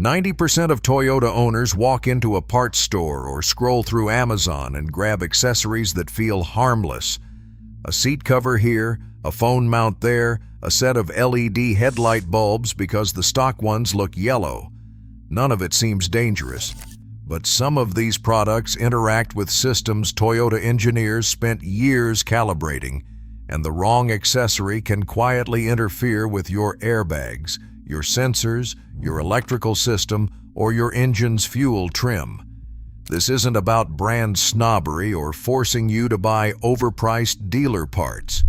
90% of Toyota owners walk into a parts store or scroll through Amazon and grab accessories that feel harmless. A seat cover here, a phone mount there, a set of LED headlight bulbs because the stock ones look yellow. None of it seems dangerous. But some of these products interact with systems Toyota engineers spent years calibrating, and the wrong accessory can quietly interfere with your airbags, your sensors, your electrical system, or your engine's fuel trim. This isn't about brand snobbery or forcing you to buy overpriced dealer parts.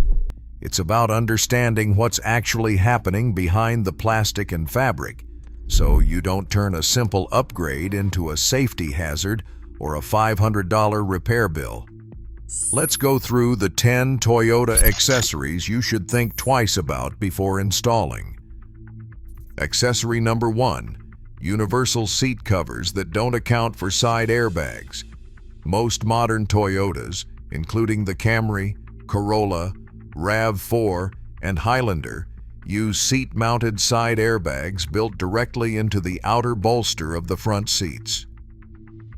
It's about understanding what's actually happening behind the plastic and fabric, so you don't turn a simple upgrade into a safety hazard or a $500 repair bill. Let's go through the 10 Toyota accessories you should think twice about before installing. Accessory number 1. Universal seat covers that don't account for side airbags. Most modern Toyotas, including the Camry, Corolla, RAV4, and Highlander, use seat-mounted side airbags built directly into the outer bolster of the front seats.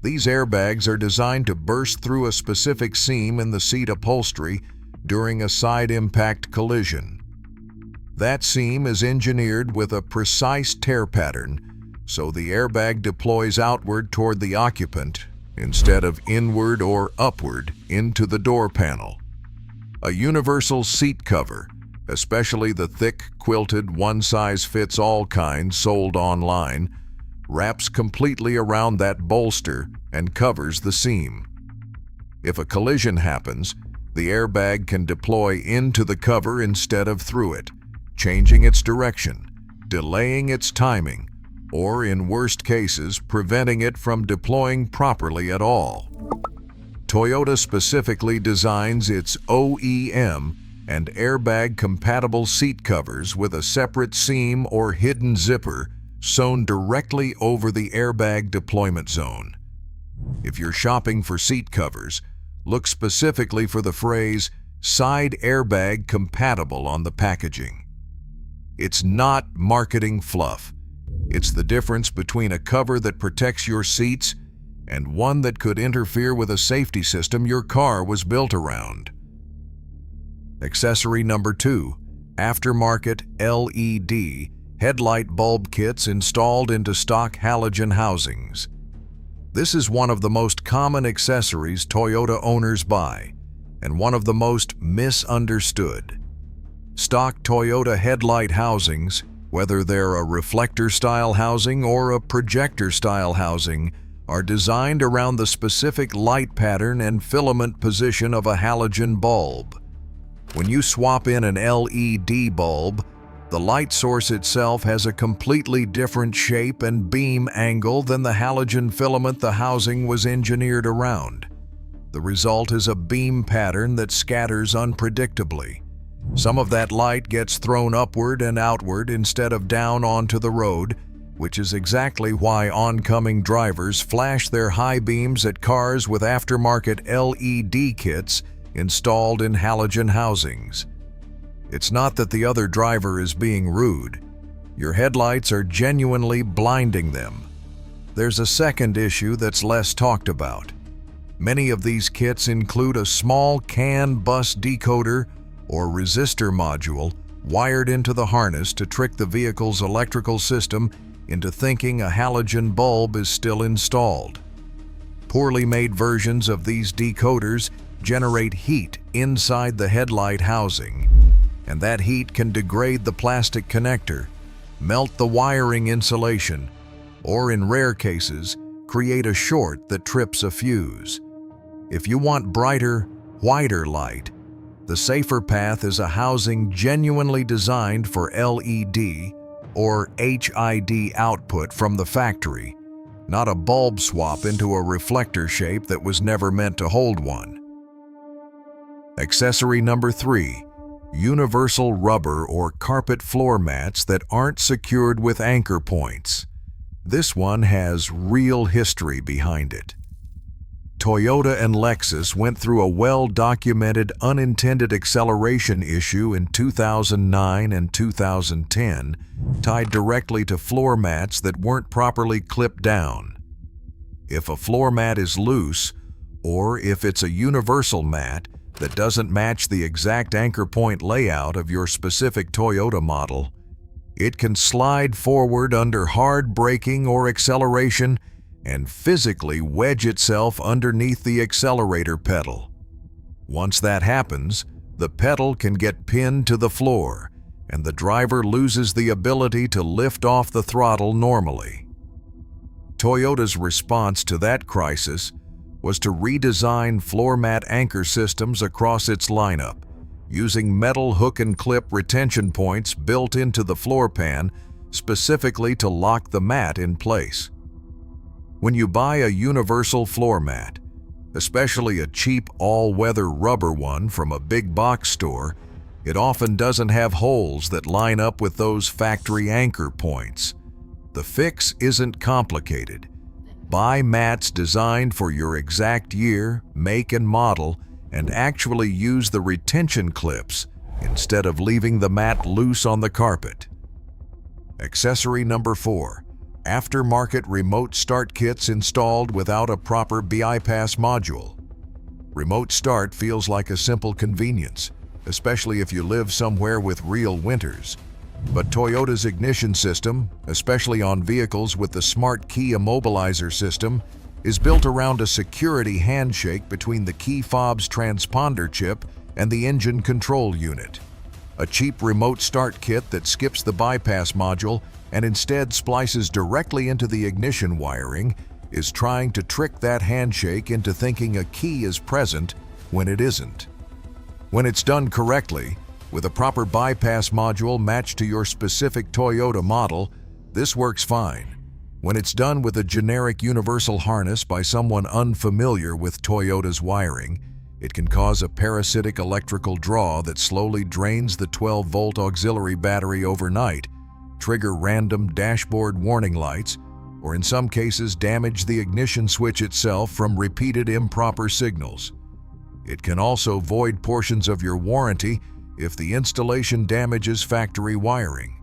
These airbags are designed to burst through a specific seam in the seat upholstery during a side impact collision. That seam is engineered with a precise tear pattern, so the airbag deploys outward toward the occupant instead of inward or upward into the door panel. A universal seat cover, especially the thick, quilted, one-size-fits-all kind sold online, wraps completely around that bolster and covers the seam. If a collision happens, the airbag can deploy into the cover instead of through it, changing its direction, delaying its timing, or in worst cases, preventing it from deploying properly at all. Toyota specifically designs its OEM and airbag-compatible seat covers with a separate seam or hidden zipper sewn directly over the airbag deployment zone. If you're shopping for seat covers, look specifically for the phrase "side airbag compatible" on the packaging. It's not marketing fluff. It's the difference between a cover that protects your seats and one that could interfere with a safety system your car was built around. Accessory number 2. Aftermarket LED headlight bulb kits installed into stock halogen housings. This is one of the most common accessories Toyota owners buy, and one of the most misunderstood. Stock Toyota headlight housings, whether they're a reflector-style housing or a projector-style housing, are designed around the specific light pattern and filament position of a halogen bulb. When you swap in an LED bulb, the light source itself has a completely different shape and beam angle than the halogen filament the housing was engineered around. The result is a beam pattern that scatters unpredictably. Some of that light gets thrown upward and outward instead of down onto the road, which is exactly why oncoming drivers flash their high beams at cars with aftermarket LED kits installed in halogen housings. It's not that the other driver is being rude. Your headlights are genuinely blinding them. There's a second issue that's less talked about. Many of these kits include a small CAN bus decoder or resistor module wired into the harness to trick the vehicle's electrical system into thinking a halogen bulb is still installed. Poorly made versions of these decoders generate heat inside the headlight housing, and that heat can degrade the plastic connector, melt the wiring insulation, or in rare cases, create a short that trips a fuse. If you want brighter, whiter light, the safer path is a housing genuinely designed for LED or HID output from the factory, not a bulb swap into a reflector shape that was never meant to hold one. Accessory number 3. Universal rubber or carpet floor mats that aren't secured with anchor points. This one has real history behind it. Toyota and Lexus went through a well-documented unintended acceleration issue in 2009 and 2010, tied directly to floor mats that weren't properly clipped down. If a floor mat is loose, or if it's a universal mat that doesn't match the exact anchor point layout of your specific Toyota model, it can slide forward under hard braking or acceleration and physically wedge itself underneath the accelerator pedal. Once that happens, the pedal can get pinned to the floor, and the driver loses the ability to lift off the throttle normally. Toyota's response to that crisis was to redesign floor mat anchor systems across its lineup, using metal hook and clip retention points built into the floor pan specifically to lock the mat in place. When you buy a universal floor mat, especially a cheap all-weather rubber one from a big box store, it often doesn't have holes that line up with those factory anchor points. The fix isn't complicated. Buy mats designed for your exact year, make, and model, and actually use the retention clips instead of leaving the mat loose on the carpet. Accessory number 4. Aftermarket remote start kits installed without a proper bypass module. Remote start feels like a simple convenience, especially if you live somewhere with real winters. But Toyota's ignition system, especially on vehicles with the Smart Key Immobilizer system, is built around a security handshake between the key fob's transponder chip and the engine control unit. A cheap remote start kit that skips the bypass module and instead splices directly into the ignition wiring is trying to trick that handshake into thinking a key is present when it isn't. When it's done correctly, with a proper bypass module matched to your specific Toyota model, this works fine. When it's done with a generic universal harness by someone unfamiliar with Toyota's wiring, it can cause a parasitic electrical draw that slowly drains the 12-volt auxiliary battery overnight, trigger random dashboard warning lights, or in some cases damage the ignition switch itself from repeated improper signals. It can also void portions of your warranty if the installation damages factory wiring.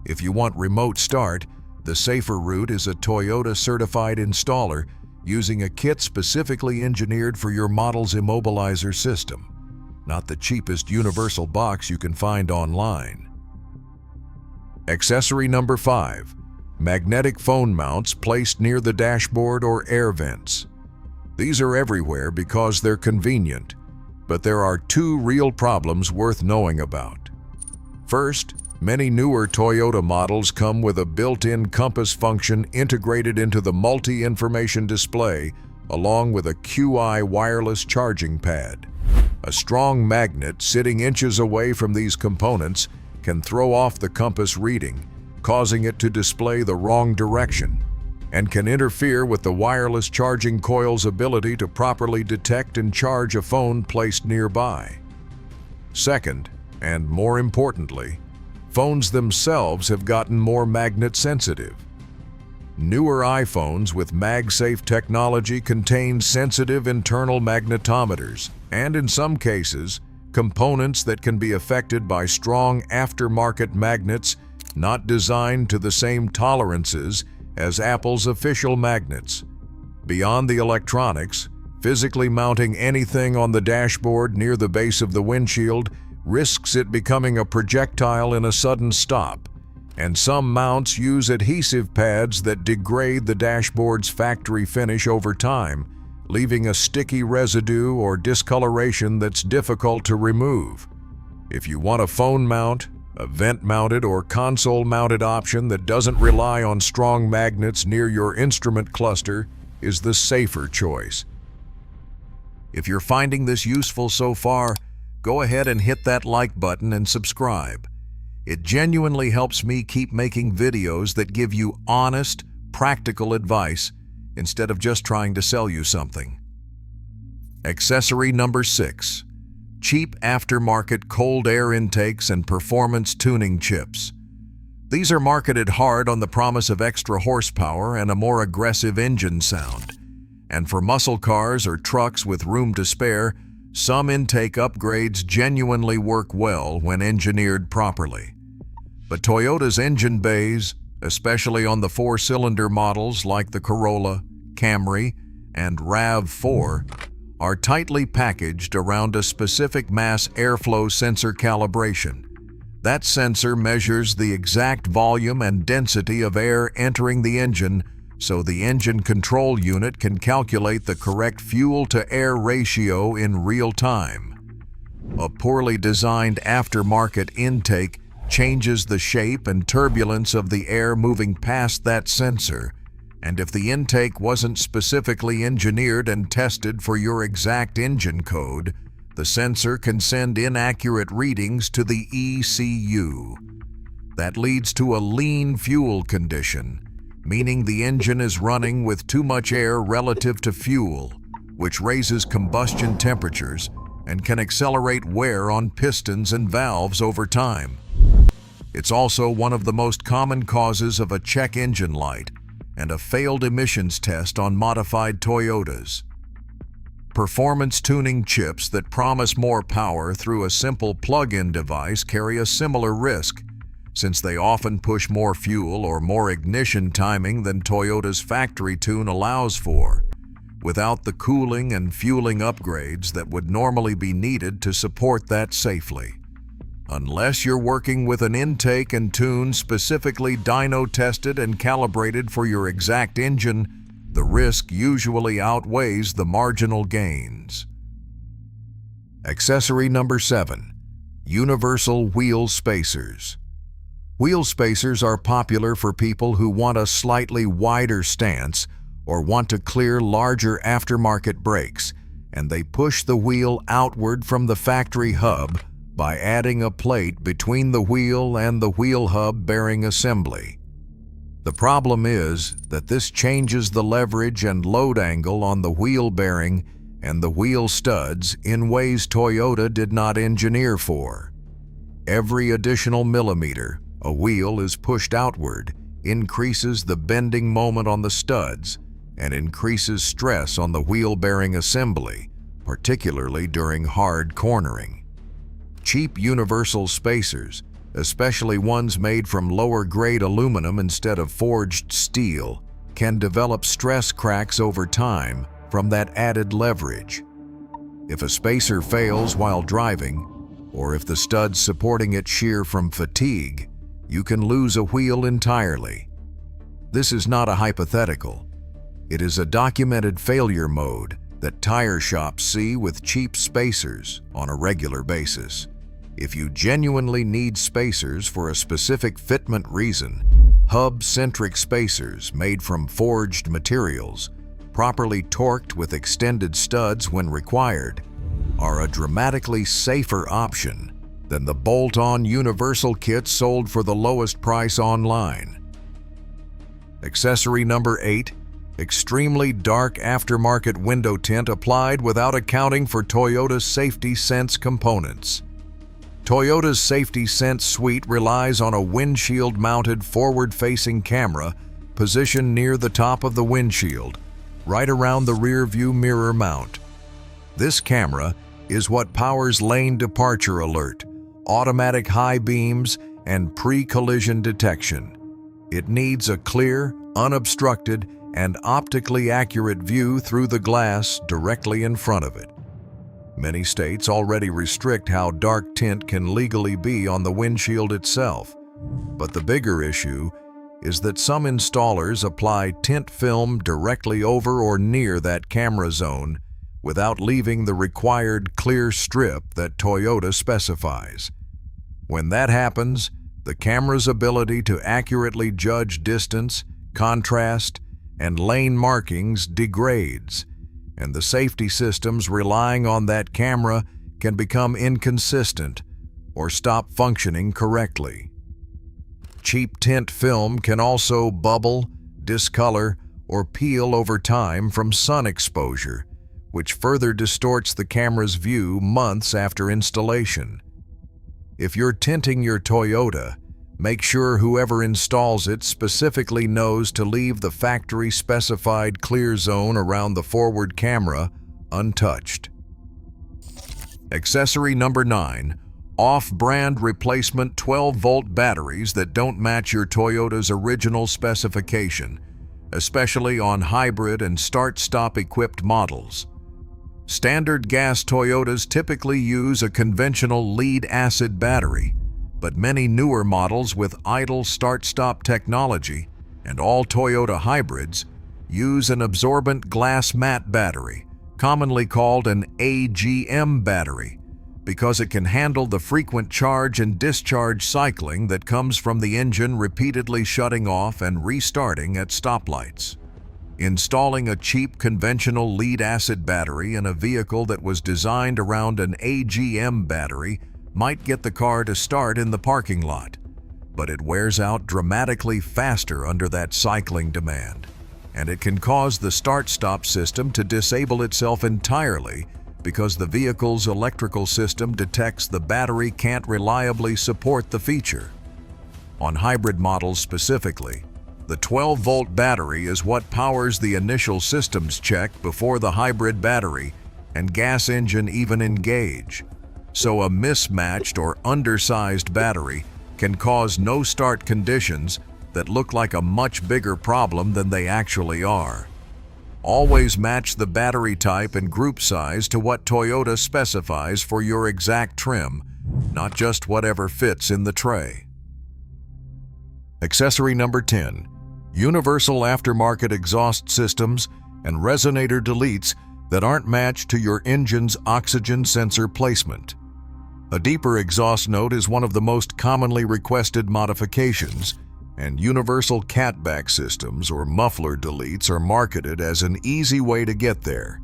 If you want remote start, the safer route is a Toyota certified installer using a kit specifically engineered for your model's immobilizer system, not the cheapest universal box you can find online. Accessory number 5. Magnetic phone mounts placed near the dashboard or air vents. These are everywhere because they're convenient, but there are 2 real problems worth knowing about. First, many newer Toyota models come with a built-in compass function integrated into the multi-information display along with a QI wireless charging pad. A strong magnet sitting inches away from these components can throw off the compass reading, causing it to display the wrong direction, and can interfere with the wireless charging coil's ability to properly detect and charge a phone placed nearby. Second, and more importantly, phones themselves have gotten more magnet sensitive. Newer iPhones with MagSafe technology contain sensitive internal magnetometers, and in some cases, components that can be affected by strong aftermarket magnets not designed to the same tolerances as Apple's official magnets. Beyond the electronics, physically mounting anything on the dashboard near the base of the windshield risks it becoming a projectile in a sudden stop, and some mounts use adhesive pads that degrade the dashboard's factory finish over time, leaving a sticky residue or discoloration that's difficult to remove. If you want a phone mount, a vent-mounted or console-mounted option that doesn't rely on strong magnets near your instrument cluster is the safer choice. If you're finding this useful so far, go ahead and hit that like button and subscribe. It genuinely helps me keep making videos that give you honest, practical advice instead of just trying to sell you something. Accessory number 6. Cheap aftermarket cold air intakes and performance tuning chips. These are marketed hard on the promise of extra horsepower and a more aggressive engine sound. And for muscle cars or trucks with room to spare, some intake upgrades genuinely work well when engineered properly. But Toyota's engine bays, especially on the four-cylinder models like the Corolla, Camry, and RAV4, are tightly packaged around a specific mass airflow sensor calibration. That sensor measures the exact volume and density of air entering the engine so the engine control unit can calculate the correct fuel-to-air ratio in real time. A poorly designed aftermarket intake changes the shape and turbulence of the air moving past that sensor, and if the intake wasn't specifically engineered and tested for your exact engine code, the sensor can send inaccurate readings to the ECU. That leads to a lean fuel condition, meaning the engine is running with too much air relative to fuel, which raises combustion temperatures and can accelerate wear on pistons and valves over time. It's also one of the most common causes of a check engine light and a failed emissions test on modified Toyotas. Performance tuning chips that promise more power through a simple plug-in device carry a similar risk, since they often push more fuel or more ignition timing than Toyota's factory tune allows for, without the cooling and fueling upgrades that would normally be needed to support that safely. Unless you're working with an intake and tune specifically dyno tested and calibrated for your exact engine, the risk usually outweighs the marginal gains. Accessory number 7. Universal wheel spacers. Wheel spacers are popular for people who want a slightly wider stance or want to clear larger aftermarket brakes, and they push the wheel outward from the factory hub by adding a plate between the wheel and the wheel hub bearing assembly. The problem is that this changes the leverage and load angle on the wheel bearing and the wheel studs in ways Toyota did not engineer for. Every additional millimeter a wheel is pushed outward increases the bending moment on the studs and increases stress on the wheel bearing assembly, particularly during hard cornering. Cheap universal spacers, especially ones made from lower-grade aluminum instead of forged steel, can develop stress cracks over time from that added leverage. If a spacer fails while driving, or if the studs supporting it shear from fatigue, you can lose a wheel entirely. This is not a hypothetical. It is a documented failure mode that tire shops see with cheap spacers on a regular basis. If you genuinely need spacers for a specific fitment reason, hub-centric spacers made from forged materials, properly torqued with extended studs when required, are a dramatically safer option than the bolt-on universal kits sold for the lowest price online. Accessory number 8. Extremely dark aftermarket window tint applied without accounting for Toyota's Safety Sense components. Toyota's Safety Sense suite relies on a windshield-mounted forward-facing camera positioned near the top of the windshield, right around the rear-view mirror mount. This camera is what powers lane departure alert, automatic high beams, and pre-collision detection. It needs a clear, unobstructed, and optically accurate view through the glass directly in front of it. Many states already restrict how dark tint can legally be on the windshield itself, but the bigger issue is that some installers apply tint film directly over or near that camera zone without leaving the required clear strip that Toyota specifies. When that happens, the camera's ability to accurately judge distance, contrast, and lane markings degrades, and the safety systems relying on that camera can become inconsistent or stop functioning correctly. Cheap tint film can also bubble, discolor, or peel over time from sun exposure, which further distorts the camera's view months after installation. If you're tinting your Toyota, Make sure whoever installs it specifically knows to leave the factory-specified clear zone around the forward camera untouched. Accessory number 9. Off-brand replacement 12-volt batteries that don't match your Toyota's original specification, especially on hybrid and start-stop equipped models. Standard gas Toyotas typically use a conventional lead-acid battery, but many newer models with idle start-stop technology and all Toyota hybrids use an absorbent glass mat battery, commonly called an AGM battery, because it can handle the frequent charge and discharge cycling that comes from the engine repeatedly shutting off and restarting at stoplights. Installing a cheap conventional lead-acid battery in a vehicle that was designed around an AGM battery might get the car to start in the parking lot, but it wears out dramatically faster under that cycling demand, and it can cause the start-stop system to disable itself entirely because the vehicle's electrical system detects the battery can't reliably support the feature. On hybrid models specifically, the 12-volt battery is what powers the initial systems check before the hybrid battery and gas engine even engage. So a mismatched or undersized battery can cause no-start conditions that look like a much bigger problem than they actually are. Always match the battery type and group size to what Toyota specifies for your exact trim, not just whatever fits in the tray. Accessory number 10. Universal aftermarket exhaust systems and resonator deletes that aren't matched to your engine's oxygen sensor placement. A deeper exhaust note is one of the most commonly requested modifications, and universal catback systems or muffler deletes are marketed as an easy way to get there.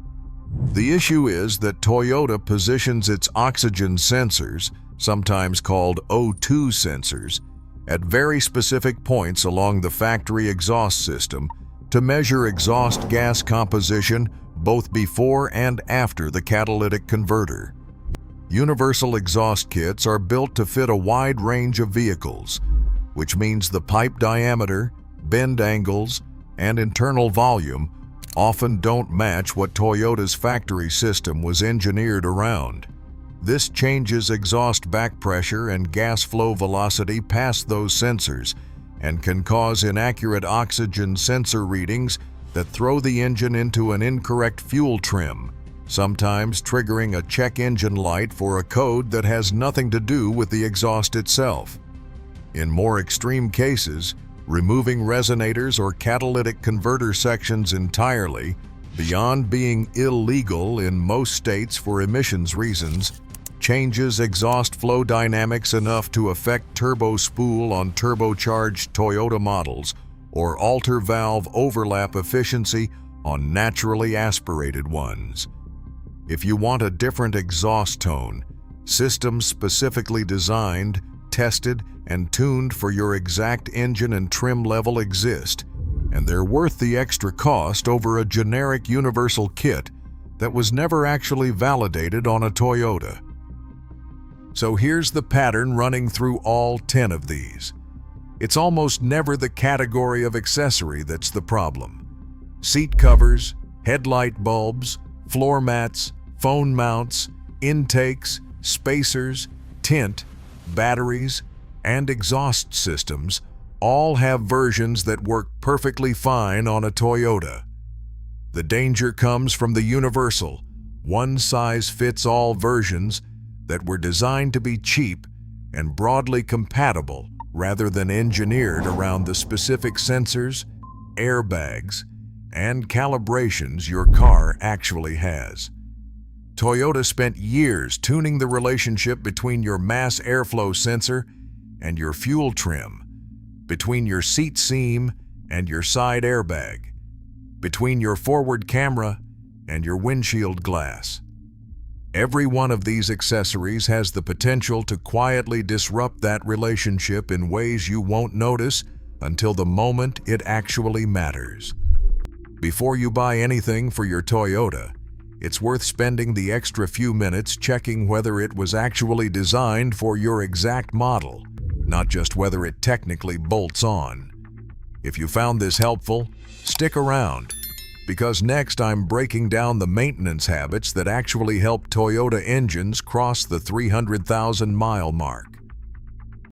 The issue is that Toyota positions its oxygen sensors, sometimes called O2 sensors, at very specific points along the factory exhaust system to measure exhaust gas composition both before and after the catalytic converter. Universal exhaust kits are built to fit a wide range of vehicles, which means the pipe diameter, bend angles, and internal volume often don't match what Toyota's factory system was engineered around. This changes exhaust back pressure and gas flow velocity past those sensors and can cause inaccurate oxygen sensor readings that throw the engine into an incorrect fuel trim, sometimes triggering a check engine light for a code that has nothing to do with the exhaust itself. In more extreme cases, removing resonators or catalytic converter sections entirely, beyond being illegal in most states for emissions reasons, changes exhaust flow dynamics enough to affect turbo spool on turbocharged Toyota models or alter valve overlap efficiency on naturally aspirated ones. If you want a different exhaust tone, systems specifically designed, tested, and tuned for your exact engine and trim level exist, and they're worth the extra cost over a generic universal kit that was never actually validated on a Toyota. So here's the pattern running through all 10 of these. It's almost never the category of accessory that's the problem. Seat covers, headlight bulbs, floor mats, phone mounts, intakes, spacers, tint, batteries, and exhaust systems all have versions that work perfectly fine on a Toyota. The danger comes from the universal, one-size-fits-all versions that were designed to be cheap and broadly compatible rather than engineered around the specific sensors, airbags, and calibrations your car actually has. Toyota spent years tuning the relationship between your mass airflow sensor and your fuel trim, between your seat seam and your side airbag, between your forward camera and your windshield glass. Every one of these accessories has the potential to quietly disrupt that relationship in ways you won't notice until the moment it actually matters. Before you buy anything for your Toyota, it's worth spending the extra few minutes checking whether it was actually designed for your exact model. not just whether it technically bolts on. If you found this helpful, stick around, because next I'm breaking down the maintenance habits that actually help Toyota engines cross the 300,000-mile mark.